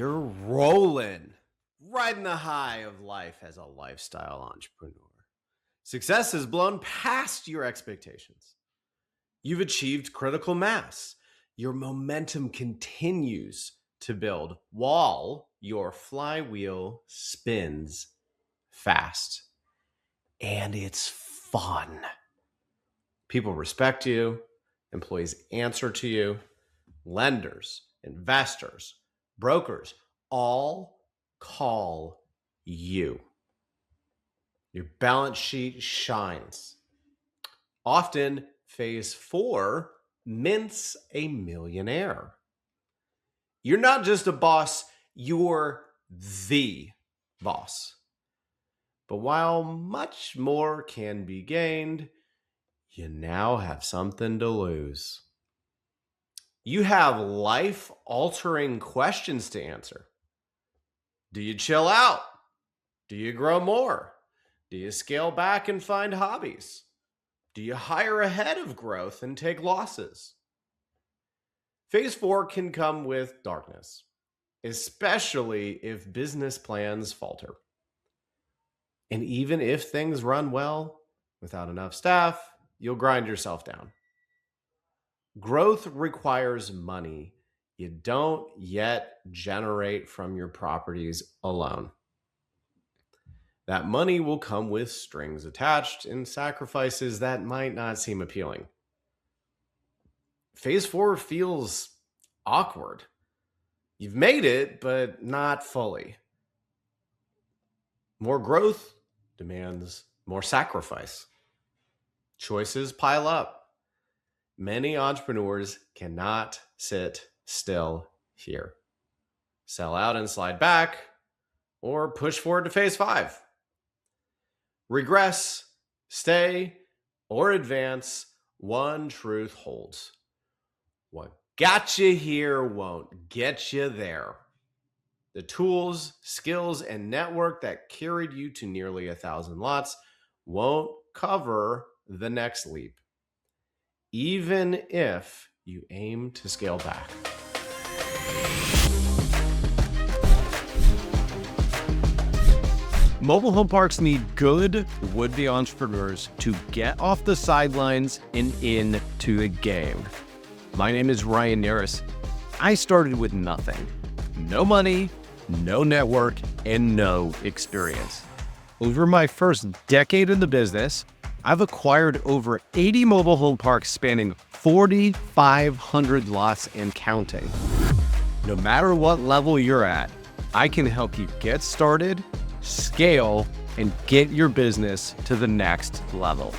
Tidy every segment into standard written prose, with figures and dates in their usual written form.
you're rolling, riding the high of life as a lifestyle entrepreneur. Success has blown past your expectations. You've achieved critical mass. Your momentum continues to build while your flywheel spins fast. And it's fun. People respect you. Employees answer to you. Lenders, investors, brokers, all call you. Your balance sheet shines. Often, phase 4 mints a millionaire. You're not just a boss, you're the boss. But while much more can be gained, you now have something to lose. You have life-altering questions to answer. Do you chill out? Do you grow more? Do you scale back and find hobbies? Do you hire ahead of growth and take losses? Phase 4 can come with darkness, especially if business plans falter. And even if things run well, without enough staff, you'll grind yourself down. Growth requires money you don't yet generate from your properties alone. That money will come with strings attached and sacrifices that might not seem appealing. Phase 4 feels awkward. You've made it, but not fully. More growth demands more sacrifice. Choices pile up. Many entrepreneurs cannot sit still here. Sell out and slide back, or push forward to phase 5. Regress, stay, or advance, one truth holds. What got you here won't get you there. The tools, skills, and network that carried you to nearly 1,000 lots won't cover the next leap, even if you aim to scale back. Mobile home parks need good would-be entrepreneurs to get off the sidelines and into the game. My name is Ryan Neris. I started with nothing. No money, no network, and no experience. Over my first decade in the business, I've acquired over 80 mobile home parks spanning 4,500 lots and counting. No matter what level you're at, I can help you get started, scale, and get your business to the next level.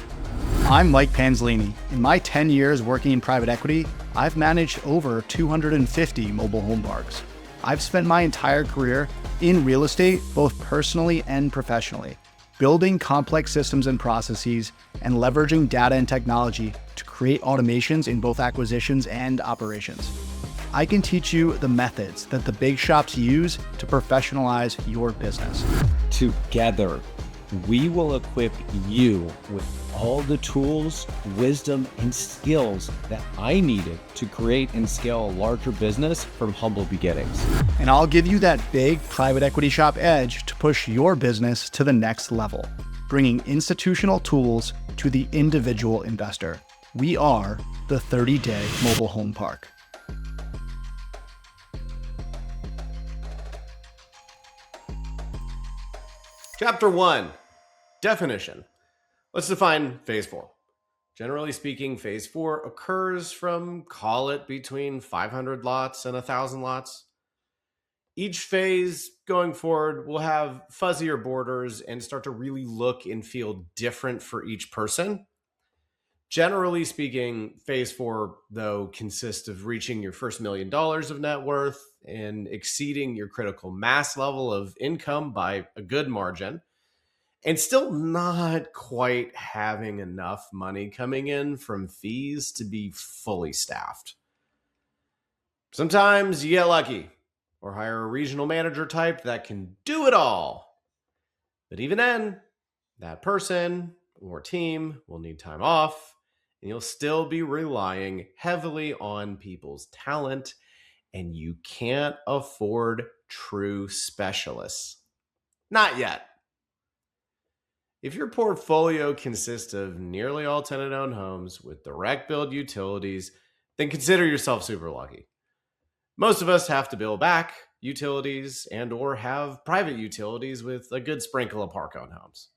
I'm Mike Panzolini. In my 10 years working in private equity, I've managed over 250 mobile home parks. I've spent my entire career in real estate, both personally and professionally, building complex systems and processes and leveraging data and technology to create automations in both acquisitions and operations. I can teach you the methods that the big shops use to professionalize your business. Together, we will equip you with all the tools, wisdom, and skills that I needed to create and scale a larger business from humble beginnings. And I'll give you that big private equity shop edge to push your business to the next level, bringing institutional tools to the individual investor. We are the 30-day mobile home park. Chapter 1, definition. Let's define phase 4. Generally speaking, phase 4 occurs from, call it, between 500 lots and 1,000 lots. Each phase going forward will have fuzzier borders and start to really look and feel different for each person. Generally speaking, phase 4, though, consists of reaching your first $1 million of net worth and exceeding your critical mass level of income by a good margin, and still not quite having enough money coming in from fees to be fully staffed. Sometimes you get lucky or hire a regional manager type that can do it all. But even then, that person or team will need time off, and you'll still be relying heavily on people's talent, and you can't afford true specialists. Not yet. If your portfolio consists of nearly all tenant-owned homes with direct build utilities, then consider yourself super lucky. Most of us have to bill back utilities and or have private utilities with a good sprinkle of park-owned homes.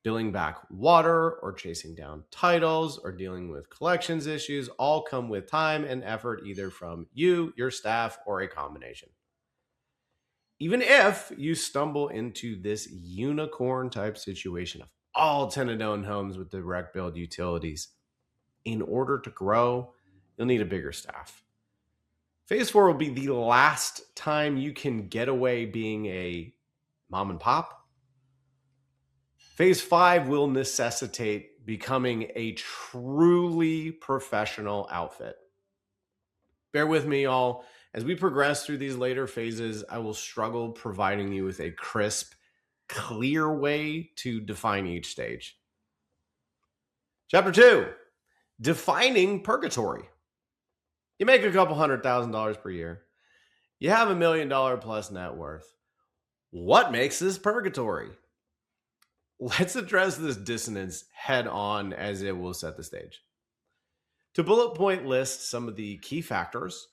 Billing back water or chasing down titles or dealing with collections issues all come with time and effort either from you, your staff, or a combination. Even if you stumble into this unicorn type situation of all tenant-owned homes with direct build utilities, in order to grow, you'll need a bigger staff. Phase 4 will be the last time you can get away being a mom and pop. Phase 5 will necessitate becoming a truly professional outfit. Bear with me, all. As we progress through these later phases, I will struggle providing you with a crisp, clear way to define each stage. Chapter 2, defining purgatory. You make a couple $100,000 per year. You have $1 million plus net worth. What makes this purgatory? Let's address this dissonance head on as it will set the stage. To bullet point list some of the key factors,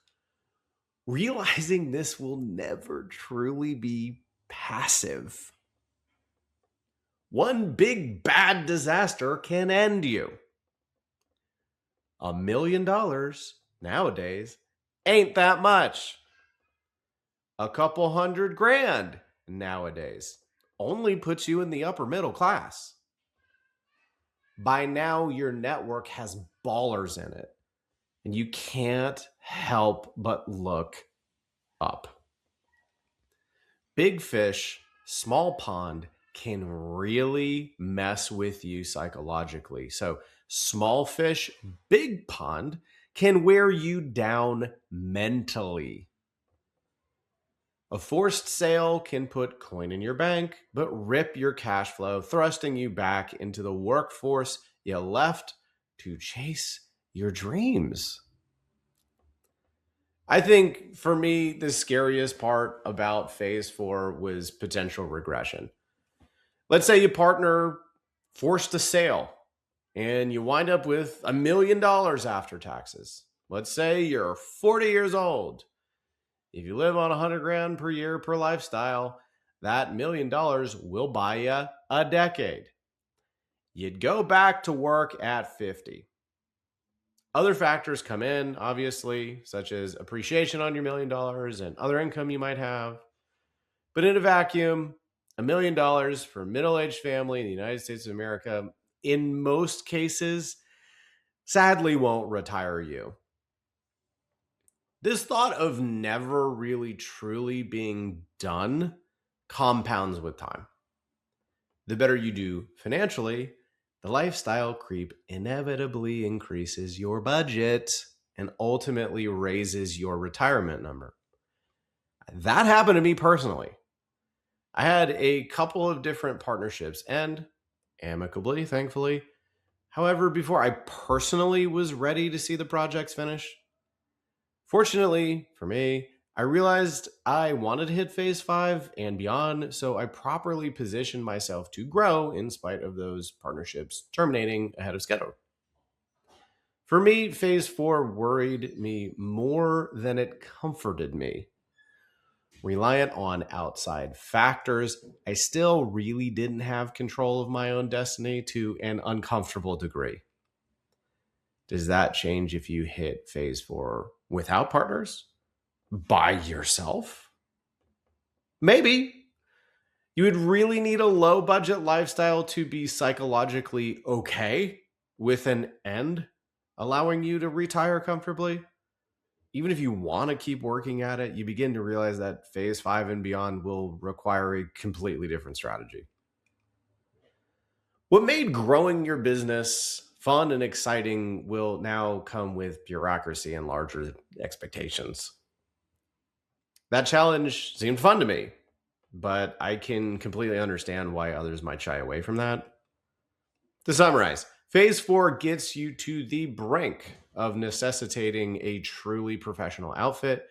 realizing this will never truly be passive. One big bad disaster can end you. $1 million nowadays ain't that much. A couple $100,000 nowadays only puts you in the upper middle class. By now, your network has ballers in it, and you can't help but look up. Big fish, small pond can really mess with you psychologically. So small fish, big pond can wear you down mentally. A forced sale can put coin in your bank, but rip your cash flow, thrusting you back into the workforce you left to chase your dreams. I think for me, the scariest part about phase 4 was potential regression. Let's say your partner forced a sale and you wind up with $1 million after taxes. Let's say you're 40 years old. If you live on $100,000 per year per lifestyle, that $1 million will buy you a decade. You'd go back to work at 50. Other factors come in, obviously, such as appreciation on your $1 million and other income you might have. But in a vacuum, $1 million for a middle-aged family in the United States of America, in most cases, sadly won't retire you. This thought of never really truly being done compounds with time. The better you do financially, the lifestyle creep inevitably increases your budget and ultimately raises your retirement number. That happened to me personally. I had a couple of different partnerships and amicably, thankfully. However, before I personally was ready to see the projects finish, fortunately for me, I realized I wanted to hit phase 5 and beyond, so I properly positioned myself to grow in spite of those partnerships terminating ahead of schedule. For me, phase 4 worried me more than it comforted me. Reliant on outside factors, I still really didn't have control of my own destiny to an uncomfortable degree. Does that change if you hit phase 4 without partners? By yourself? Maybe. You would really need a low budget lifestyle to be psychologically okay with an end, allowing you to retire comfortably. Even if you want to keep working at it, you begin to realize that phase 5 and beyond will require a completely different strategy. What made growing your business fun and exciting will now come with bureaucracy and larger expectations. That challenge seemed fun to me, but I can completely understand why others might shy away from that. To summarize, phase 4 gets you to the brink of necessitating a truly professional outfit.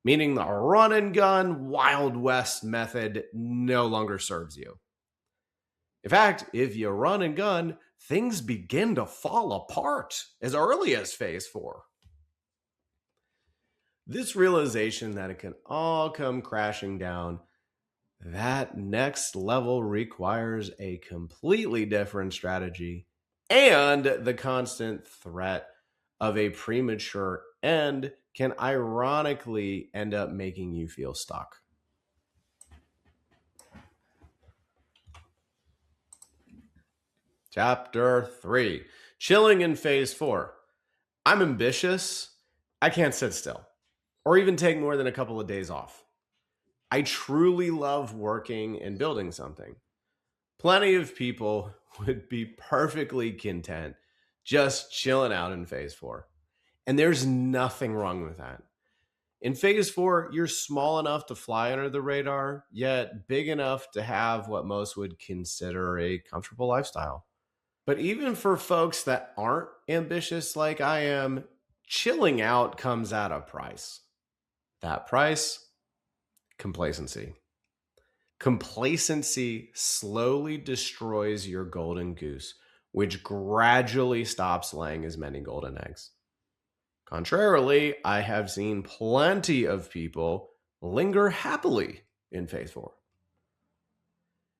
meaning the run and gun Wild West method no longer serves you. In fact, if you run and gun, things begin to fall apart as early as phase 4. This realization that it can all come crashing down, that next level requires a completely different strategy and the constant threat of a premature end can ironically end up making you feel stuck. Chapter 3, chilling in phase 4. I'm ambitious. I can't sit still or even take more than a couple of days off. I truly love working and building something. Plenty of people would be perfectly content just chilling out in phase 4. And there's nothing wrong with that. In phase 4, you're small enough to fly under the radar, yet big enough to have what most would consider a comfortable lifestyle. But even for folks that aren't ambitious like I am, chilling out comes at a price. That price? Complacency. Complacency slowly destroys your golden goose, which gradually stops laying as many golden eggs. Contrarily, I have seen plenty of people linger happily in phase 4.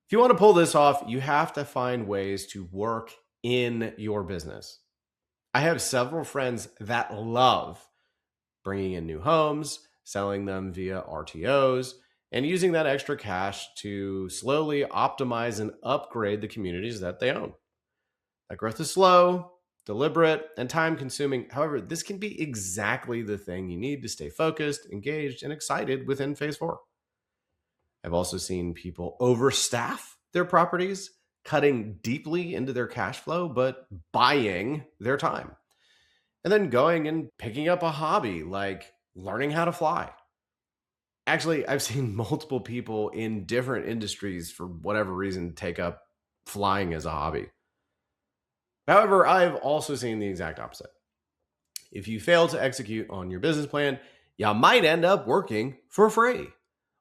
If you want to pull this off, you have to find ways to work in your business. I have several friends that love bringing in new homes, selling them via RTOs, and using that extra cash to slowly optimize and upgrade the communities that they own. That growth is slow, deliberate, and time-consuming. However, this can be exactly the thing you need to stay focused, engaged, and excited within phase 4. I've also seen people overstaff their properties, cutting deeply into their cash flow, but buying their time. And then going and picking up a hobby like learning how to fly. Actually, I've seen multiple people in different industries, for whatever reason, take up flying as a hobby. However, I've also seen the exact opposite. If you fail to execute on your business plan, you might end up working for free,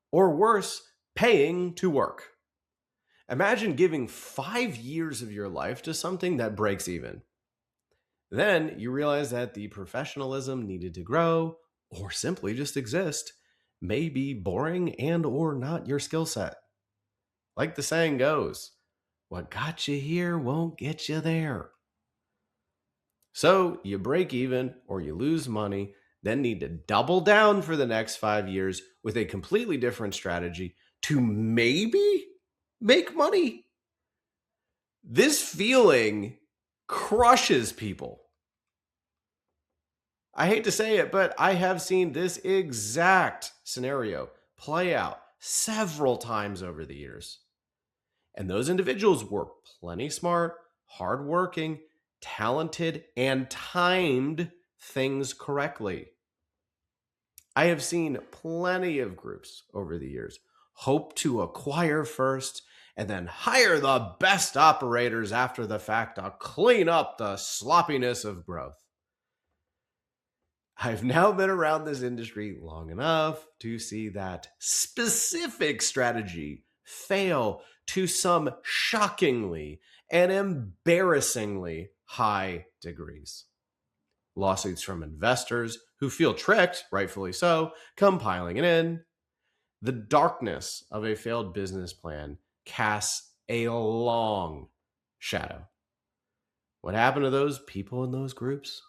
or worse, paying to work. Imagine giving 5 years of your life to something that breaks even. Then you realize that the professionalism needed to grow, or simply just exist, may be boring and or not your skill set. Like the saying goes, what got you here won't get you there. So you break even or you lose money, then need to double down for the next 5 years with a completely different strategy to maybe make money. This feeling crushes people. I hate to say it, but I have seen this exact scenario play out several times over the years. And those individuals were plenty smart, hardworking, talented, and timed things correctly. I have seen plenty of groups over the years hope to acquire first and then hire the best operators after the fact to clean up the sloppiness of growth. I've now been around this industry long enough to see that specific strategy fail to some shockingly and embarrassingly high degrees. Lawsuits from investors who feel tricked, rightfully so, come piling in. The darkness of a failed business plan casts a long shadow. What happened to those people in those groups?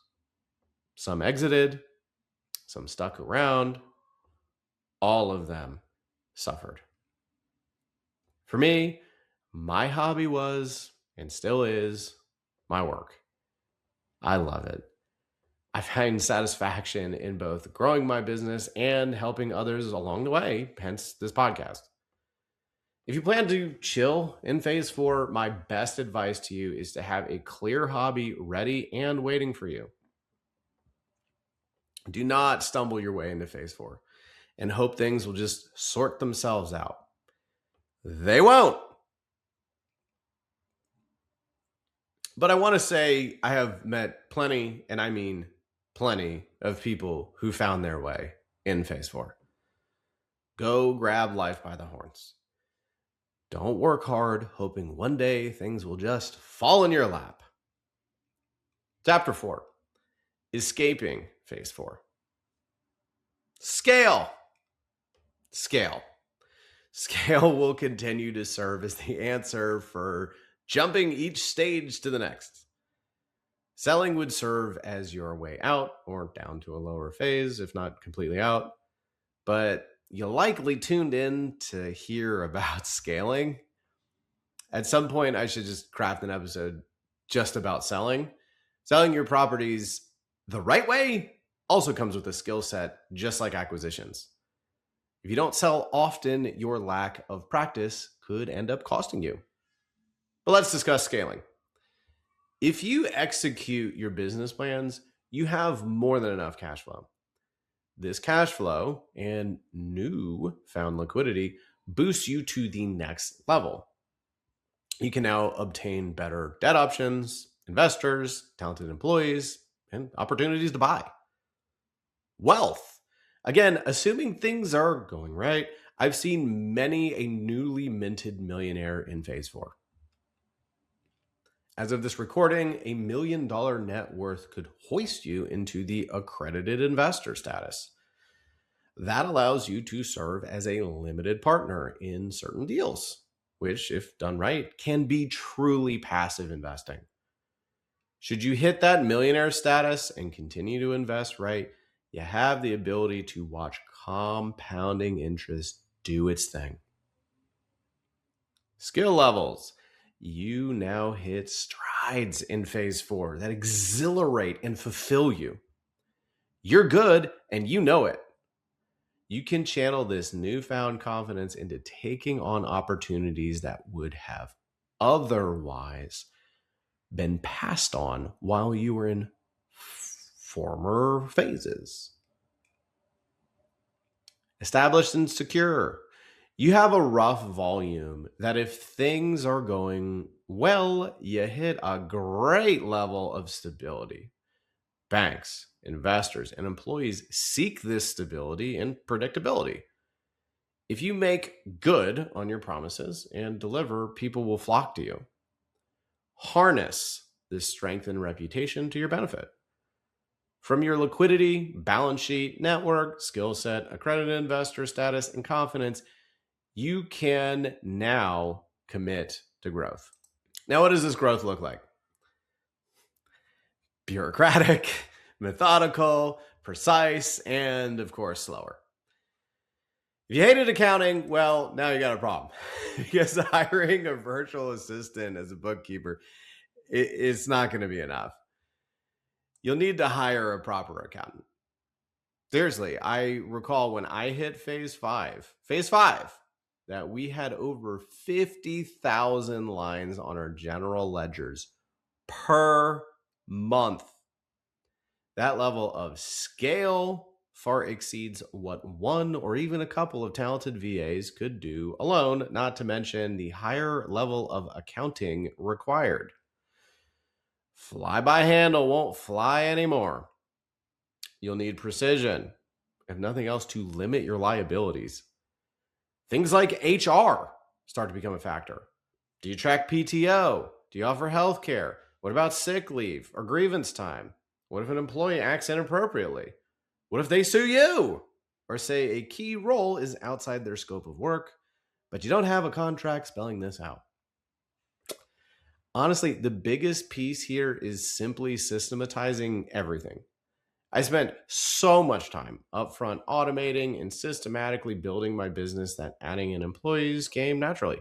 Some exited, some stuck around. All of them suffered. For me, my hobby was, and still is, my work. I love it. I find satisfaction in both growing my business and helping others along the way, hence this podcast. If you plan to chill in phase 4, my best advice to you is to have a clear hobby ready and waiting for you. Do not stumble your way into phase 4 and hope things will just sort themselves out. They won't. But I want to say I have met plenty, and I mean plenty, of people who found their way in phase 4. Go grab life by the horns. Don't work hard, hoping one day things will just fall in your lap. Chapter 4, Escaping Phase 4. Scale. Scale. Scale will continue to serve as the answer for jumping each stage to the next. Selling would serve as your way out or down to a lower phase, if not completely out. But you likely tuned in to hear about scaling. At some point, I should just craft an episode just about selling. Selling your properties the right way also comes with a skill set, just like acquisitions. If you don't sell often, your lack of practice could end up costing you. But let's discuss scaling. If you execute your business plans, you have more than enough cash flow. This cash flow and new found liquidity boosts you to the next level. You can now obtain better debt options, investors, talented employees, and opportunities to buy. Wealth. Again, assuming things are going right, I've seen many a newly minted millionaire in phase 4. As of this recording, $1 million net worth could hoist you into the accredited investor status. That allows you to serve as a limited partner in certain deals, which, if done right, can be truly passive investing. Should you hit that millionaire status and continue to invest right, you have the ability to watch compounding interest do its thing. Skill levels. You now hit strides in phase 4 that exhilarate and fulfill you. You're good and you know it. You can channel this newfound confidence into taking on opportunities that would have otherwise been passed on while you were in former phases. Established and secure. You have a rough volume that if things are going well, you hit a great level of stability. Banks, investors, and employees seek this stability and predictability. If you make good on your promises and deliver, people will flock to you. Harness this strength and reputation to your benefit. From your liquidity, balance sheet, network, skill set, accredited investor status, and confidence, you can now commit to growth. Now, what does this growth look like? Bureaucratic, methodical, precise, and of course, slower. If you hated accounting, well, now you got a problem. Because hiring a virtual assistant as a bookkeeper, it's not going to be enough. You'll need to hire a proper accountant. Seriously, I recall when I hit phase 5, that we had over 50,000 lines on our general ledgers per month. That level of scale far exceeds what one or even a couple of talented VAs could do alone, not to mention the higher level of accounting required. Fly by handle won't fly anymore. You'll need precision, if nothing else, to limit your liabilities. Things like HR start to become a factor. Do you track PTO? Do you offer health care? What about sick leave or grievance time? What if an employee acts inappropriately? What if they sue you? Or say a key role is outside their scope of work, but you don't have a contract spelling this out. Honestly, the biggest piece here is simply systematizing everything. I spent so much time upfront automating and systematically building my business that adding in employees came naturally.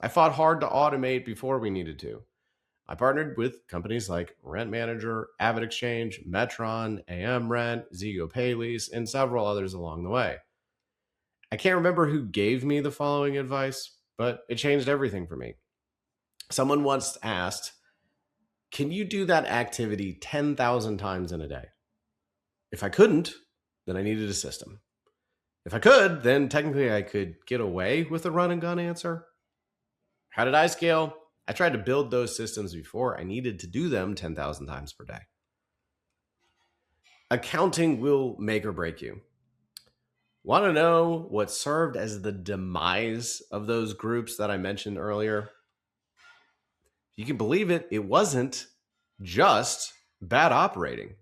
I fought hard to automate before we needed to. I partnered with companies like Rent Manager, Avid Exchange, Metron, AM Rent, Zego Paylease, and several others along the way. I can't remember who gave me the following advice, but it changed everything for me. Someone once asked, "Can you do that activity 10,000 times in a day?" If I couldn't, then I needed a system. If I could, then technically I could get away with a run and gun answer. How did I scale? I tried to build those systems before I needed to do them 10,000 times per day. Accounting will make or break you. Want to know what served as the demise of those groups that I mentioned earlier? You can believe it, it wasn't just bad operating,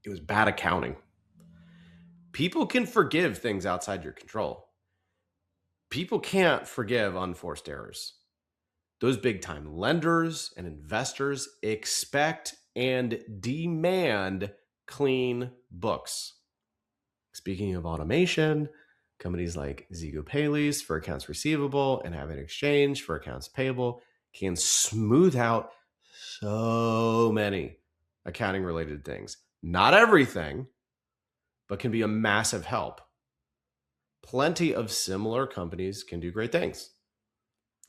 it was bad accounting. People can forgive things outside your control. People can't forgive unforced errors. Those big time lenders and investors expect and demand clean books. Speaking of automation, companies like Zego Paylease for accounts receivable and Having Exchange for accounts payable can smooth out so many accounting related things. Not everything, but can be a massive help. Plenty of similar companies can do great things.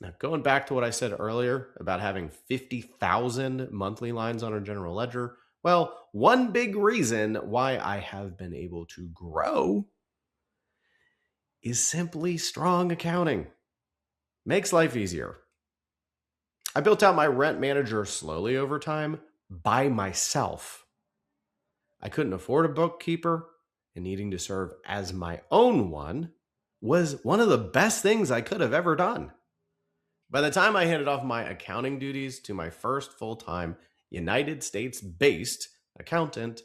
Now, going back to what I said earlier about having 50,000 monthly lines on our general ledger, well, one big reason why I have been able to grow is simply strong accounting. Makes life easier. I built out my rent manager slowly over time by myself. I couldn't afford a bookkeeper, and needing to serve as my own one was one of the best things I could have ever done. By the time I handed off my accounting duties to my first full-time United States-based accountant,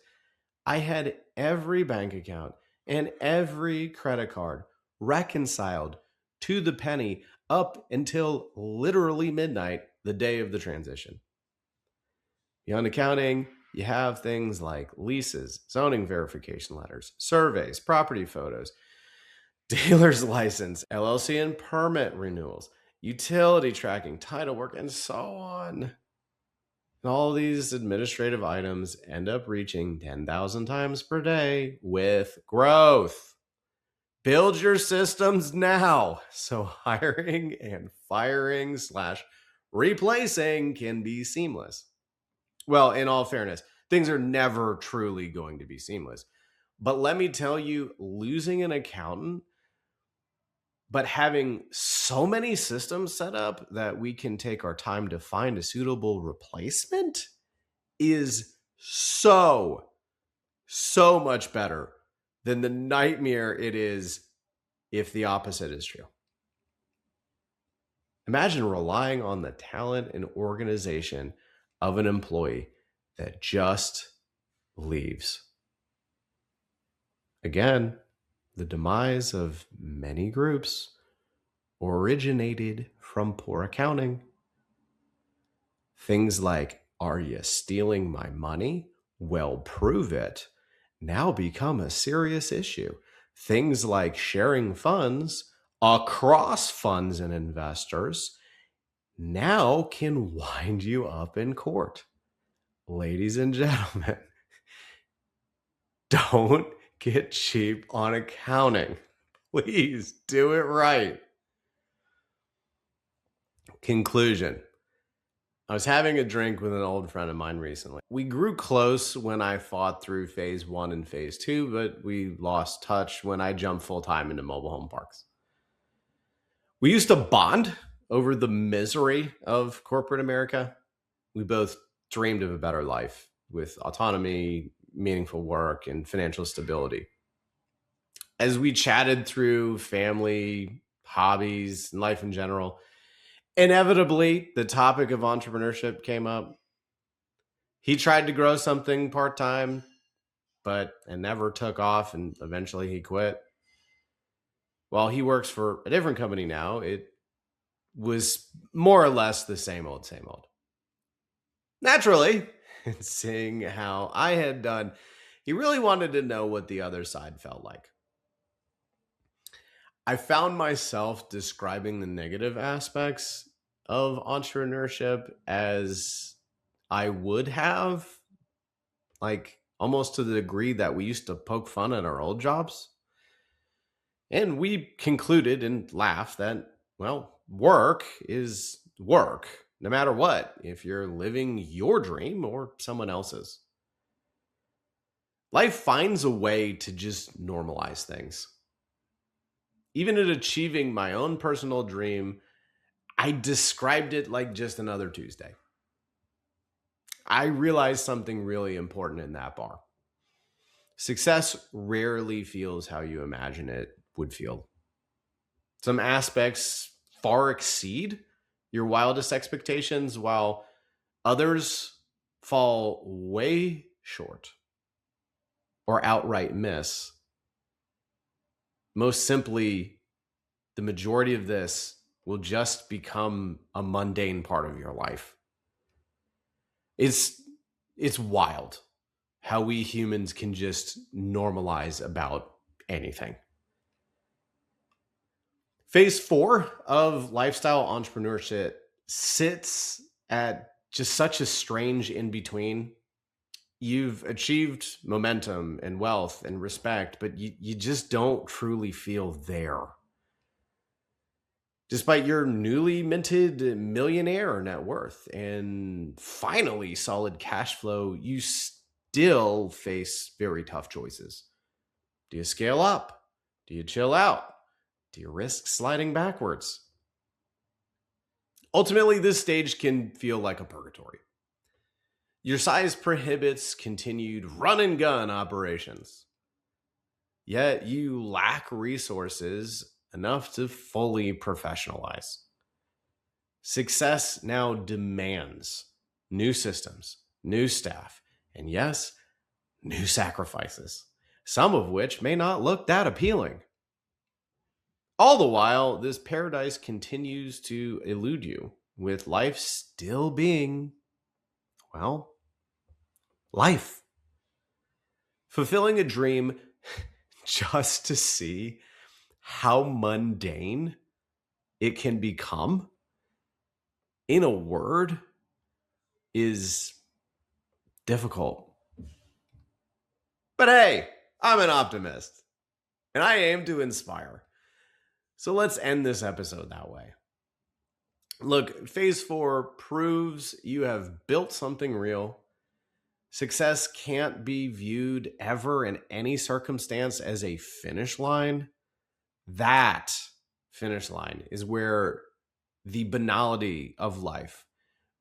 I had every bank account and every credit card reconciled to the penny up until literally midnight the day of the transition. Beyond accounting, you have things like leases, zoning verification letters, surveys, property photos, dealer's license, LLC and permit renewals, utility tracking, title work, and so on. And all these administrative items end up reaching 10,000 times per day with growth. Build your systems now so hiring and firing / replacing can be seamless. Well, in all fairness, things are never truly going to be seamless. But let me tell you, losing an accountant, but having so many systems set up that we can take our time to find a suitable replacement is so much better than the nightmare it is if the opposite is true. Imagine relying on the talent and organization of an employee that just leaves. Again, the demise of many groups originated from poor accounting. Things like, are you stealing my money? Well, prove it. Now become a serious issue. Things like sharing funds across funds and investors now can wind you up in court. Ladies and gentlemen, don't get cheap on accounting. Please do it right. Conclusion. I was having a drink with an old friend of mine recently. We grew close when I fought through phase 1 and phase 2, but we lost touch when I jumped full time into mobile home parks. We used to bond over the misery of corporate America. We both dreamed of a better life with autonomy, meaningful work, and financial stability. As we chatted through family, hobbies, and life in general, inevitably, the topic of entrepreneurship came up. He tried to grow something part-time, but it never took off, and eventually he quit. While he works for a different company now, it was more or less the same old, same old. Naturally, seeing how I had done, he really wanted to know what the other side felt like. I found myself describing the negative aspects of entrepreneurship as I would have, like almost to the degree that we used to poke fun at our old jobs. And we concluded and laughed that, well, work is work, no matter what, if you're living your dream or someone else's. Life finds a way to just normalize things. Even in achieving my own personal dream, I described it like just another Tuesday. I realized something really important in that bar. Success rarely feels how you imagine it would feel. Some aspects far exceed your wildest expectations, while others fall way short or outright miss. Most simply, the majority of this will just become a mundane part of your life. It's wild how we humans can just normalize about anything. Phase 4 of lifestyle entrepreneurship sits at just such a strange in-between. You've achieved momentum and wealth and respect, but you just don't truly feel there. Despite your newly minted millionaire net worth and finally solid cash flow, you still face very tough choices. Do you scale up? Do you chill out? Do you risk sliding backwards? Ultimately, this stage can feel like a purgatory. Your size prohibits continued run and gun operations. Yet you lack resources enough to fully professionalize. Success now demands new systems, new staff, and yes, new sacrifices, some of which may not look that appealing. All the while, this paradise continues to elude you, with life still being, well, life. Fulfilling a dream just to see how mundane it can become, in a word, is difficult. But hey, I'm an optimist, and I aim to inspire. So let's end this episode that way. Look, phase 4 proves you have built something real. Success can't be viewed ever in any circumstance as a finish line. That finish line is where the banality of life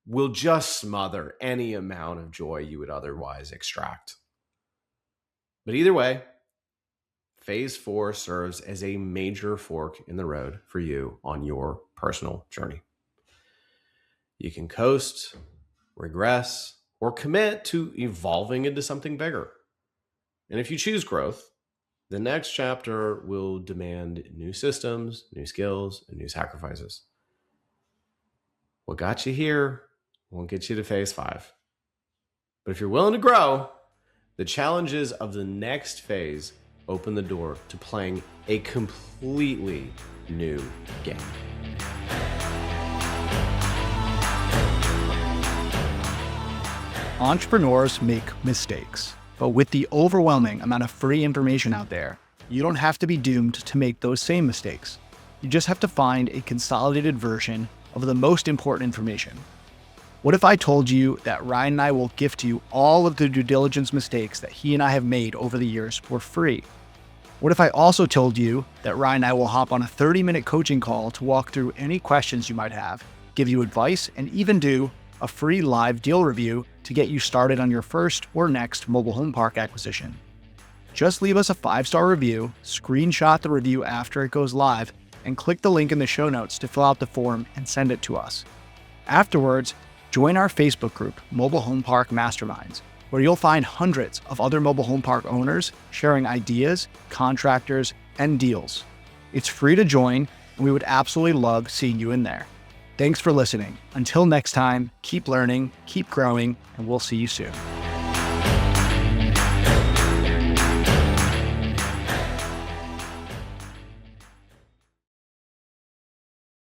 will just smother any amount of joy you would otherwise extract. But either way, phase 4 serves as a major fork in the road for you on your personal journey. You can coast, regress, or commit to evolving into something bigger. And if you choose growth, the next chapter will demand new systems, new skills, and new sacrifices. What got you here won't get you to phase 5. But if you're willing to grow, the challenges of the next phase open the door to playing a completely new game. Entrepreneurs make mistakes, but with the overwhelming amount of free information out there, you don't have to be doomed to make those same mistakes. You just have to find a consolidated version of the most important information. What if I told you that Ryan and I will gift you all of the due diligence mistakes that he and I have made over the years for free? What if I also told you that Ryan and I will hop on a 30-minute coaching call to walk through any questions you might have, give you advice, and even do a free live deal review to get you started on your first or next mobile home park acquisition? Just leave us a 5-star review, screenshot the review after it goes live, and click the link in the show notes to fill out the form and send it to us. Afterwards, join our Facebook group, Mobile Home Park Masterminds, where you'll find hundreds of other mobile home park owners sharing ideas, contractors, and deals. It's free to join, and we would absolutely love seeing you in there. Thanks for listening. Until next time, keep learning, keep growing, and we'll see you soon.